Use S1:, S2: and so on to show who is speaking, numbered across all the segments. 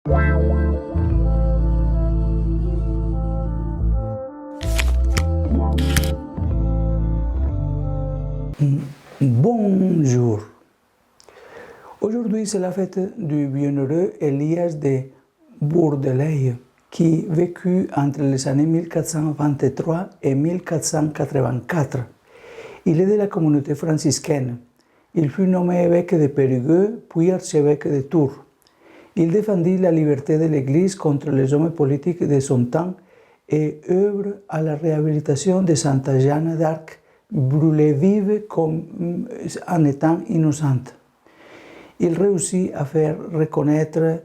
S1: Bonjour. Aujourd'hui, c'est la fête du bienheureux Elias de Bourdeleye, qui vécut entre les années 1423 et 1484. Il est de la communauté franciscaine. Il fut nommé évêque de Périgueux, puis archevêque de Tours. Il défendit la liberté de l'Église contre les hommes politiques de son temps et œuvre à la réhabilitation de Santa Jeanne d'Arc, brûlée vive comme en étant innocente. Il réussit à faire reconnaître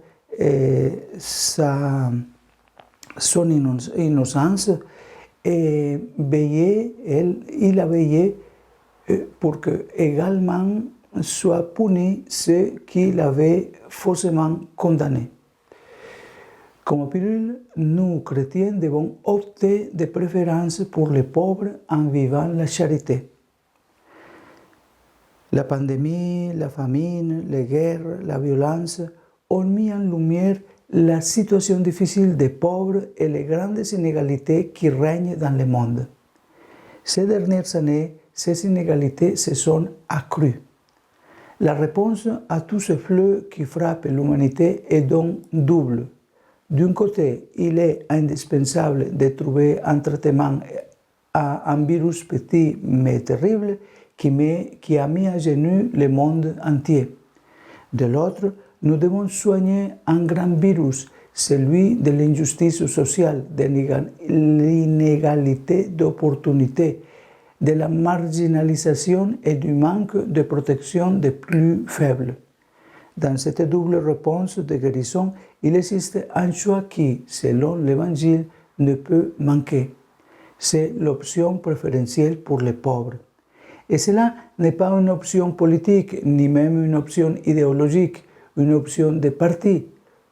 S1: son innocence et il a veillé pour que également soient punis ceux qui l'avaient faussement condamné. Comme pilule, nous, chrétiens, devons opter de préférence pour les pauvres en vivant la charité. La pandémie, la famine, les guerres, la violence ont mis en lumière la situation difficile des pauvres et les grandes inégalités qui règnent dans le monde. Ces dernières années, ces inégalités se sont accrues. La réponse à tout ce fléau qui frappe l'humanité est donc double. D'un côté, il est indispensable de trouver un traitement à un virus petit mais terrible qui a mis à genoux le monde entier. De l'autre, nous devons soigner un grand virus, celui de l'injustice sociale, de l'inégalité d'opportunités, de la marginalisation et du manque de protection des plus faibles. Dans cette double réponse de guérison, il existe un choix qui, selon l'Évangile, ne peut manquer. C'est l'option préférentielle pour les pauvres. Et cela n'est pas une option politique, ni même une option idéologique, une option de parti.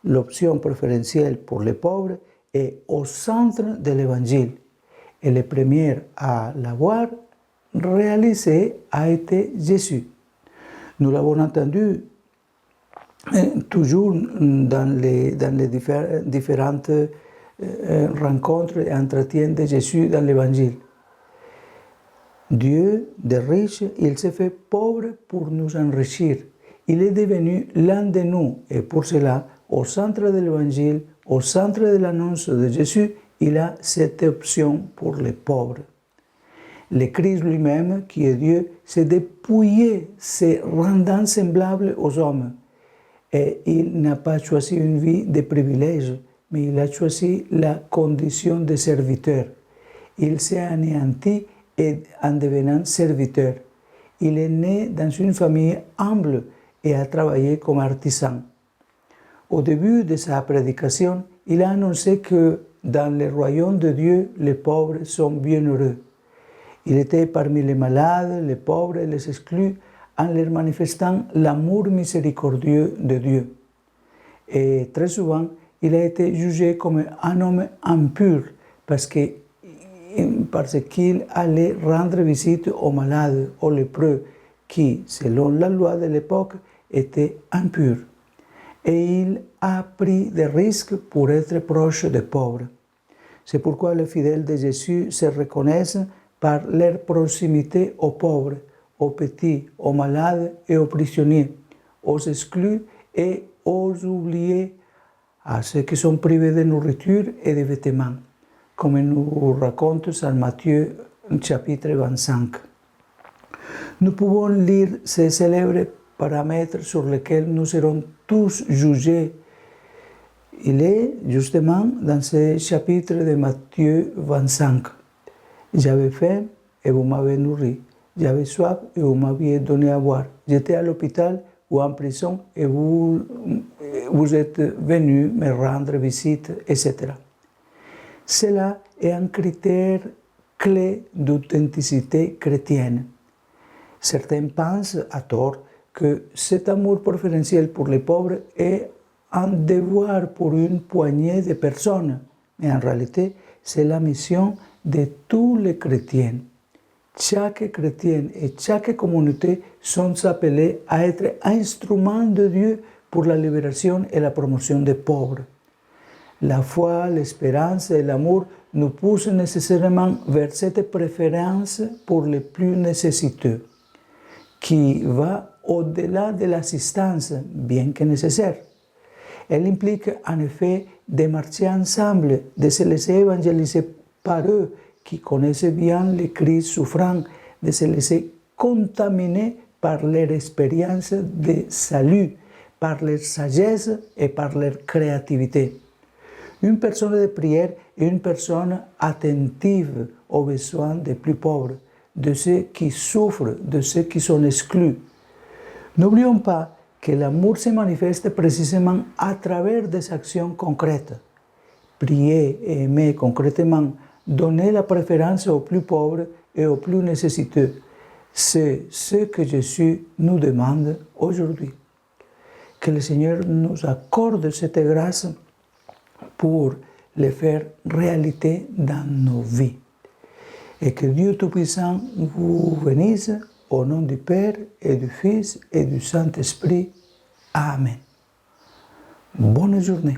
S1: L'option préférentielle pour les pauvres est au centre de l'Évangile. Et le premier à l'avoir réalisé a été Jésus. Nous l'avons entendu toujours dans les différentes rencontres et entretiens de Jésus dans l'Évangile. Dieu, de riche, il s'est fait pauvre pour nous enrichir. Il est devenu l'un de nous et pour cela, au centre de l'Évangile, au centre de l'annonce de Jésus, il a cette option pour les pauvres. Le Christ lui-même, qui est Dieu, s'est dépouillé, se rendant semblable aux hommes. Et il n'a pas choisi une vie de privilèges, mais il a choisi la condition de serviteur. Il s'est anéanti en devenant serviteur. Il est né dans une famille humble et a travaillé comme artisan. Au début de sa prédication, il a annoncé que dans le royaume de Dieu, les pauvres sont bienheureux. Il était parmi les malades, les pauvres et les exclus, en leur manifestant l'amour miséricordieux de Dieu. Et très souvent, il a été jugé comme un homme impur parce qu'il allait rendre visite aux malades, aux lépreux, qui, selon la loi de l'époque, étaient impurs. Et il a pris des risques pour être proche des pauvres. C'est pourquoi les fidèles de Jésus se reconnaissent par leur proximité aux pauvres, aux petits, aux malades et aux prisonniers, aux exclus et aux oubliés, à ceux qui sont privés de nourriture et de vêtements, comme nous raconte Saint Matthieu, chapitre 25. Nous pouvons lire ces célèbres paramètres sur lesquels nous serons tous jugés. Il est justement dans ce chapitre de Matthieu 25. J'avais faim et vous m'avez nourri. J'avais soif et vous m'aviez donné à boire. J'étais à l'hôpital ou en prison et vous êtes venus me rendre visite, etc. Cela est un critère clé d'authenticité chrétienne. Certains pensent, à tort, que cet amour préférentiel pour les pauvres est un devoir pour une poignée de personnes. Mais en réalité, c'est la mission de tous les chrétiens. Chaque chrétien et chaque communauté sont appelés à être instruments de Dieu pour la libération et la promotion des pauvres. La foi, l'espérance et l'amour nous poussent nécessairement vers cette préférence pour les plus nécessiteux, qui va au-delà de l'assistance, bien que nécessaire. Elle implique en effet de marcher ensemble, de se laisser évangéliser par eux qui connaissent bien le Christ souffrant, de se laisser contaminer par leur expérience de salut, par leur sagesse et par leur créativité. Une personne de prière est une personne attentive aux besoins des plus pauvres, de ceux qui souffrent, de ceux qui sont exclus. N'oublions pas que l'amour se manifeste précisément à travers des actions concrètes. Prier et aimer concrètement, donner la préférence aux plus pauvres et aux plus nécessiteux, c'est ce que Jésus nous demande aujourd'hui. Que le Seigneur nous accorde cette grâce pour le faire réalité dans nos vies. Et que Dieu Tout-Puissant vous bénisse au nom du Père et du Fils et du Saint-Esprit. Amen. Bonne journée.